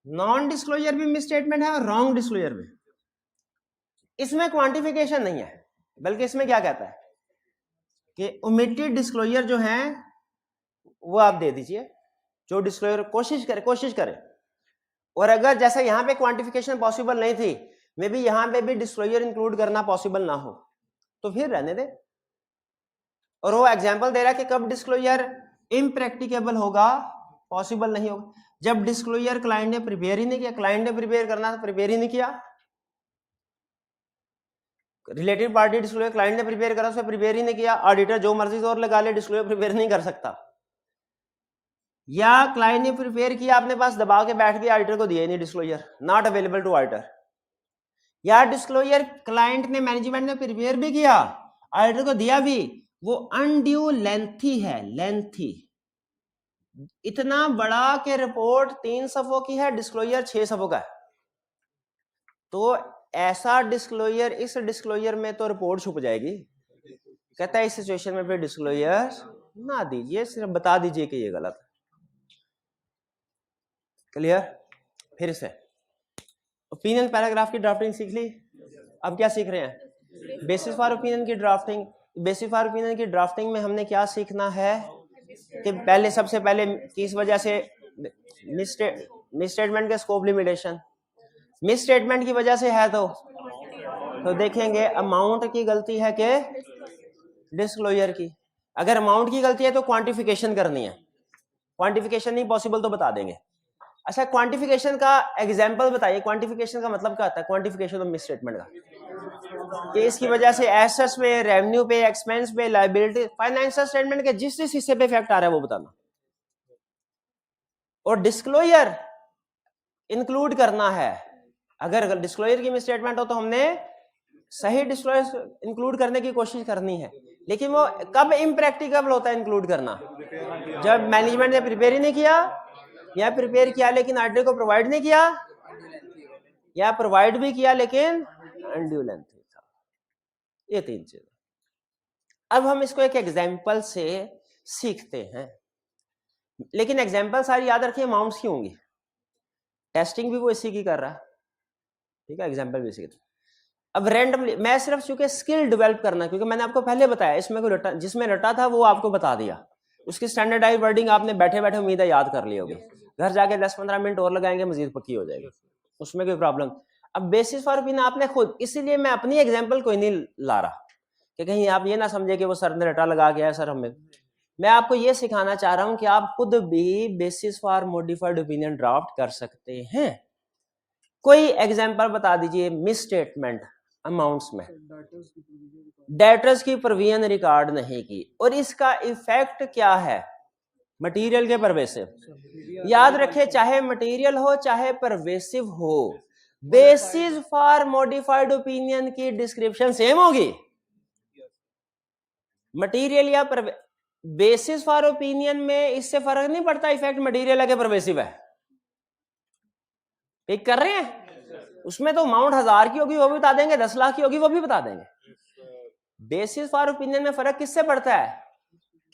नॉन डिस्क्लोजर भी मिस स्टेटमेंट है और रॉन्ग डिस्क्लोजर भी। इसमें क्वांटिफिकेशन नहीं है, बल्कि इसमें क्या कहता है कि ओमिटेड डिस्क्लोजर जो है वो आप दे दीजिए, जो डिस्क्लोजर कोशिश करे। और अगर जैसे यहां पे क्वांटिफिकेशन पॉसिबल नहीं थी, मे बी यहां पे भी डिस्क्लोजर इंक्लूड करना पॉसिबल ना हो, तो फिर रहने दे। और वो एग्जांपल दे रहा है कि कब डिस्क्लोजर इम्प्रैक्टिकेबल होगा, पॉसिबल नहीं होगा, जब डिस्क्लोजर क्लाइंट ने प्रिपेयर ही नहीं किया। क्लाइंट ने प्रिपेयर करना था, प्रिपेयर ही नहीं किया। रिलेटेड पार्टी डिस्क्लोजर क्लाइंट ने प्रिपेयर करा, उसने प्रिपेयर ही नहीं किया। ऑडिटर जो मर्जी और लगा ले, डिस्क्लोजर प्रिपेयर नहीं कर सकता। या क्लाइंट ने प्रिपेयर किया, अपने पास दबा के बैठ गया, ऑडिटर को दिया ही नहीं disclosure, not available to auditor. या डिस्क्लोजर क्लाइंट ने, मैनेजमेंट ने प्रिपेयर भी किया, ऑडिटर को दिया भी, वो अनड्यू लेंथी है, लेंथी इतना बड़ा कि रिपोर्ट 3 सफ़ों की है, डिस्क्लोजर 6 सफ़ों का है। तो ऐसा डिस्क्लोजर, इस डिस्क्लोजर में तो रिपोर्ट छुप जाएगी। कहता है इस सिचुएशन में फिर डिस्क्लोजर ना दीजिए, सिर्फ बता दीजिए कि ये गलत है। क्लियर? फिर से ओपिनियन पैराग्राफ की ड्राफ्टिंग सीख ली। अब क्या सीख रहे हैं? बेसिस फॉर ओपिनियन की ड्राफ्टिंग। बेसिस फॉर ओपिनियन की ड्राफ्टिंग में हमने क्या सीखना है कि पहले, सबसे पहले किस वजह से मिस स्टेटमेंट के स्कोप लिमिटेशन, मिस स्टेटमेंट की वजह से है तो देखेंगे अमाउंट की गलती है कि डिस्क्लोजर की। अगर अमाउंट की गलती है तो क्वांटिफिकेशन करनी है, क्वांटिफिकेशन नहीं पॉसिबल तो बता देंगे। अच्छा, क्वांटिफिकेशन का एग्जांपल बताइए। क्वांटिफिकेशन का मतलब क्या होता है? क्वांटिफिकेशन ऑफ मिस स्टेटमेंट का कि इसकी वजह से एसेट्स पे, रेवेन्यू पे, एक्सपेंस पे, लायबिलिटी, फाइनेंशियल स्टेटमेंट के जिस जिस हिस्से पे इफेक्ट आ रहा है वो बताना। और डिस्क्लोजर इंक्लूड करना है। अगर डिस्क्लोजर की मिस स्टेटमेंट हो तो हमने सही डिस्क्लोजर इंक्लूड करने की कोशिश करनी है, लेकिन वो कब इम्प्रैक्टिकल होता है इंक्लूड करना? जब मैनेजमेंट ने प्रिपेयर ही नहीं किया, या प्रिपेयर किया लेकिन ऑडिटर को प्रोवाइड नहीं किया, या प्रोवाइड भी किया लेकिन अनड्यू लेंथ था। ये 3 चीज। अब हम इसको एक एग्जांपल से सीखते हैं, लेकिन एग्जांपल सारी याद रखिए अमाउंट्स की होंगी, टेस्टिंग भी वो इसी की कर रहा है, ठीक है, एग्जांपल भी इसी की। अब रैंडमली मैं सिर्फ चूंकि स्किल डेवलप करना, क्योंकि मैंने आपको पहले बताया इसमें कोई रटा, जिसमें रटा था वो आपको बता दिया, उसकी स्टैंडर्डाइज वर्डिंग आपने बैठे बैठे उम्मीद है याद कर ली होगी। घर जाके 10-15 मिनट और लगाएंगे, मजीद पक्की हो जाएगी, उसमें कोई प्रॉब्लम। अब बेसिस फॉर ओपिनियन आपने खुद, इसीलिए मैं अपनी एग्जांपल कोई नहीं ला रहा कि कहीं आप ये ना समझे कि वो सर ने रटा लगा के है सर हमें। मैं आपको ये सिखाना चाह रहा हूं कि आप खुद भी basis for modified opinion draft कर सकते हैं। कोई एग्जांपल बता दीजिए मिस स्टेटमेंट अमाउंट्स में डेटर्स की प्रोविजन रिकॉर्ड नहीं की, और इसका इफेक्ट क्या है मटेरियल के परवेसिव। याद रखे, चाहे मटेरियल हो चाहे परवेसिव हो, बेसिस फॉर मॉडिफाइड ओपिनियन की डिस्क्रिप्शन सेम होगी। मटेरियल या बेसिस फॉर ओपिनियन में इससे फर्क नहीं पड़ता इफेक्ट मटेरियल है कि परवेसिव है। पिक कर रहे हैं? उसमें तो अमाउंट 1000 की होगी वो भी बता देंगे, 10 लाख की होगी वो भी बता देंगे। बेसिस फॉर ओपिनियन में फर्क किससे पड़ता है?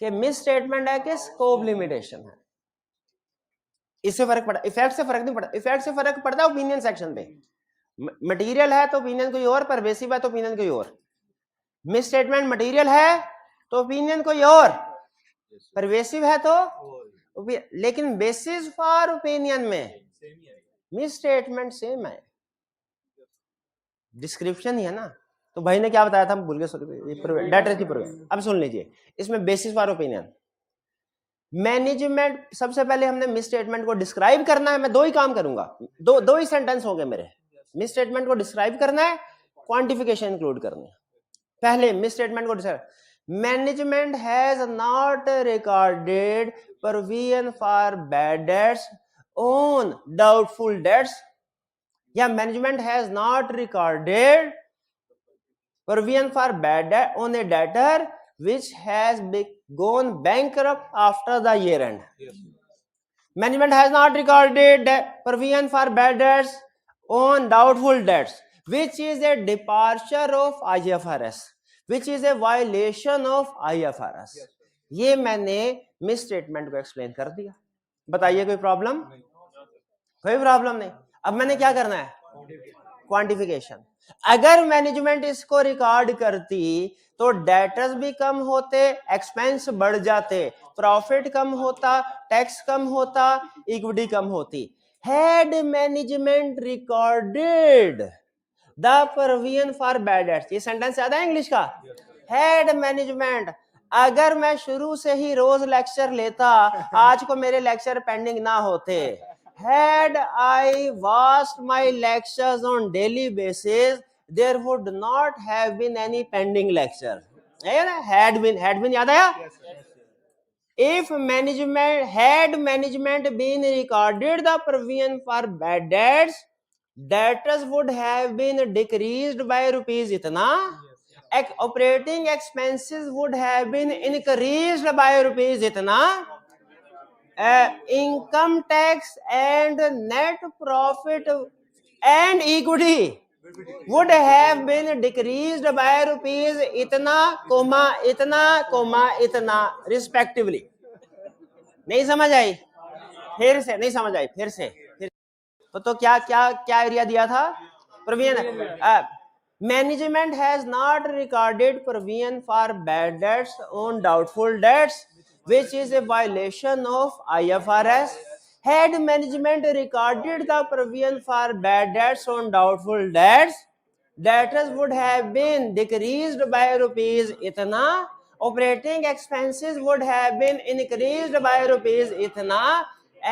कि मिस स्टेटमेंट है कि स्कोप लिमिटेशन है। इससे फर्क पड़ा, इफेक्ट से फर्क नहीं पड़ता। इफेक्ट से फर्क पड़ता है ओपिनियन सेक्शन पे। मटेरियल है तो ओपिनियन कोई और, परवेसिव है तो ओपिनियन कोई और। मिस स्टेटमेंट मटेरियल है तो ओपिनियन कोई और, परवेसिव है तो, लेकिन बेसिस फॉर ओपिनियन में मिस स्टेटमेंट सेम है, डिस्क्रिप्शन ही है ना। तो भाई ने क्या बताया था, हम भूल गए, सॉरी, डाटा की प्रोग्राम। अब सुन लीजिए, इसमें बेसिस फॉर ओपिनियन मैनेजमेंट, सबसे पहले हमने मिस स्टेटमेंट को डिस्क्राइब करना है। मैं दो ही काम करूंगा, दो ही सेंटेंस होंगे मेरे। मिस स्टेटमेंट को डिस्क्राइब करना है, क्वांटिफिकेशन इंक्लूड करनी है। पहले मिस स्टेटमेंट को describe, management has not recorded provision for bad debts on doubtful debts, या management has not recorded provision for bad debt on a debtor which has gone bankrupt after the year end. Yes. Management has not recorded provision for bad debts on doubtful debts, which is a departure of IFRS, which is a violation of IFRS. Yes. ये मैंने miss statement को explain कर दिया। बताइए कोई problem? कोई problem नहीं। अब मैंने क्या करना है, क्वांटिफिकेशन। अगर मैनेजमेंट इसको रिकॉर्ड करती तो डेटर्स भी कम होते, एक्सपेंस बढ़ जाते, प्रॉफिट कम होता, टैक्स कम होता, इक्विटी कम होती। Had management recorded the provision for bad dates, ये सेंटेंस याद है इंग्लिश का? हैड मैनेजमेंट, अगर मैं शुरू से ही रोज लेक्चर लेता, आज को मेरे लेक्चर पेंडिंग ना होते। Had I watched my lectures on daily basis, there would not have been any pending lecture. Had been याद आया? If management been recorded the provision for bad debts, debtors would have been decreased by rupees इतना, operating expenses would have been increased by rupees इतना, income tax and net profit and equity would have been decreased by rupees इतना इतना respectively. नहीं समझ आई? फिर से नहीं समझ आई, फिर से तो क्या एरिया दिया था? Provision, management has not recorded provision for bad debts on doubtful dates, which is a violation of IFRS. Had management recorded the provision for bad debts on doubtful debts, debtors would have been decreased by rupees itna, operating expenses would have been increased by rupees itna,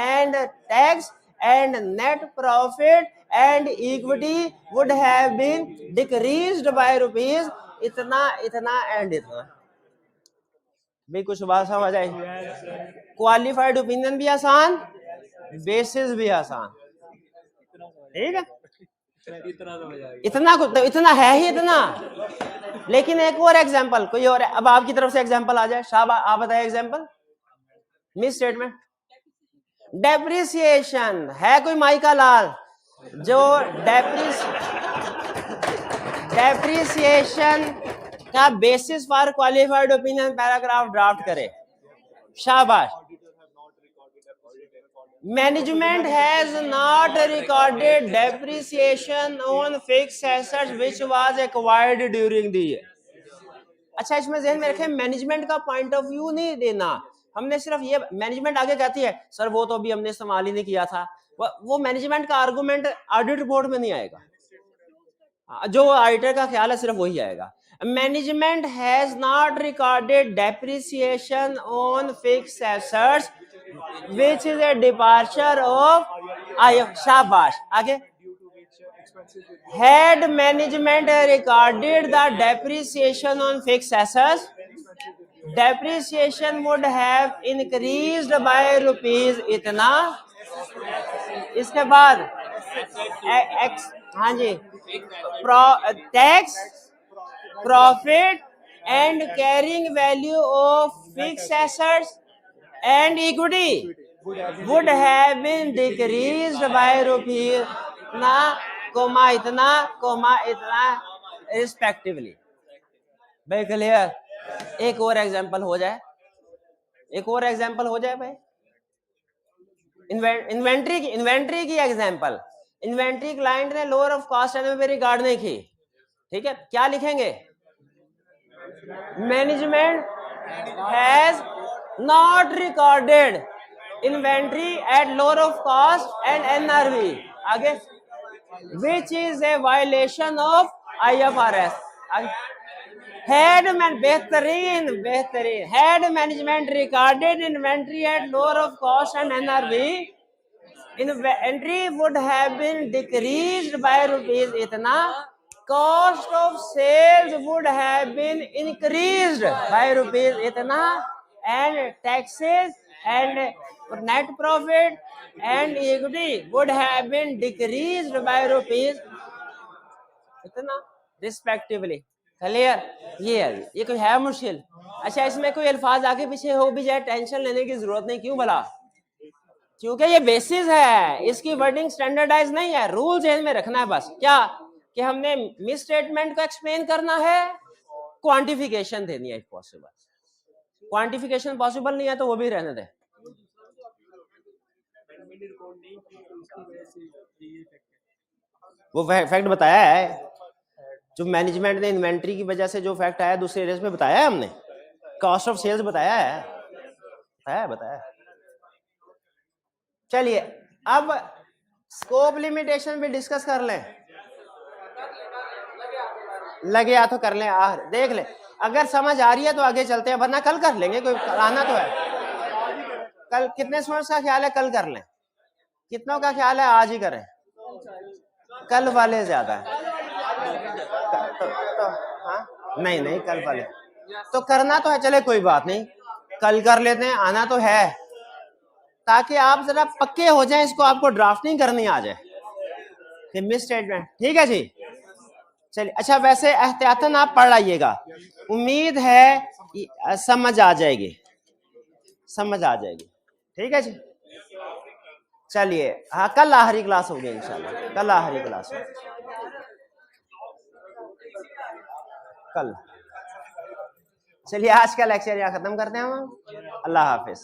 and tax and net profit and equity would have been decreased by rupees itna and itna. भाई कुछ बात समझ आई? Qualified opinion भी आसान, basis भी आसान, ठीक है? इतना है ही इतना। लेकिन एक और एग्जांपल कोई और है, अब आपकी तरफ से एग्जांपल आ जाए। शाबाश, आप बताए एग्जांपल। मिस स्टेटमेंट, डेप्रिसिएशन है कोई माइका लाल जो डेप्रिसिएशन का basis for qualified opinion paragraph draft करे? शाबाश। Management has not recorded depreciation on fixed assets which was acquired during the year. अच्छा, इसमें ध्यान में रखें, मैनेजमेंट का पॉइंट ऑफ व्यू नहीं देना हमने, सिर्फ ये मैनेजमेंट आगे कहती है सर वो तो अभी हमने इस्तेमाल ही नहीं किया था, वो मैनेजमेंट का आर्गुमेंट ऑडिट रिपोर्ट में नहीं आएगा, जो ऑडिटर का ख्याल है सिर्फ वही आएगा। Management has not recorded depreciation on fixed assets which is a departure of IFRS। शाबाश, आगे। Had management recorded the depreciation on fixed assets, depreciation would have increased by rupees इतना। इसके बाद हाँ जी, tax, profit and carrying value of fixed assets and equity would have been decreased by rupees इतना respectively। भाई clear? एक और example हो जाए, एक और एग्जांपल हो जाए भाई, इन्वेंट्री की एग्जांपल। इन्वेंट्री क्लाइंट ने lower of cost NOV record नहीं की, ठीक है, क्या लिखेंगे? Management has not recorded inventory at lower of cost and NRV, आगे which is a violation of IFRS। बेहतरीन बेहतरीन, had management recorded inventory at lower of cost and NRV, inventory would have been decreased by rupees इतना, cost of sales would have been increased by rupees itna, and taxes and net profit and equity would have been decreased by rupees itna respectively। Clear? ये कोई है मुश्किल? अच्छा, इसमें कोई अल्फाज आगे पीछे हो भी जाए टेंशन लेने की जरूरत नहीं, क्यों भला? क्योंकि ये बेसिस है, इसकी वर्डिंग स्टैंडर्डाइज नहीं है, रूल जेल में रखना है बस। क्या कि हमने मिस स्टेटमेंट को एक्सप्लेन करना है, क्वांटिफिकेशन देनी है पॉसिबल, क्वांटिफिकेशन पॉसिबल नहीं है तो वो भी रहने दे। वो फैक्ट बताया है जो मैनेजमेंट ने इन्वेंट्री की वजह से जो फैक्ट आया दूसरे एरिया में बताया है, हमने कॉस्ट ऑफ सेल्स बताया है, बताया। चलिए अब स्कोप लिमिटेशन भी डिस्कस कर लें, लगे या तो कर लें, देख ले, अगर समझ आ रही है तो आगे चलते हैं, वरना कल कर लेंगे, कोई आना तो है। कल कितने स्टूडेंट्स का ख्याल है कल कर लें? कितनों का ख्याल है आज ही करें? कल वाले ज्यादा है तो हाँ, नहीं कल वाले तो करना तो है, चले कोई बात नहीं, कल कर लेते हैं, आना तो है, ताकि आप जरा पक्के हो जाएं, इसको आपको ड्राफ्टिंग करनी आ जाए मिस स्टेटमेंट, ठीक है जी। चलिए अच्छा, वैसे एहतियातन आप पढ़ लाइएगा, उम्मीद है समझ आ जाएगी, ठीक है जी। चलिए हाँ, कल आखिरी क्लास होगी इंशाल्लाह, कल आखिरी क्लास होगी कल। चलिए आज का लेक्चर यहाँ खत्म करते हैं हम, अल्लाह हाफिज।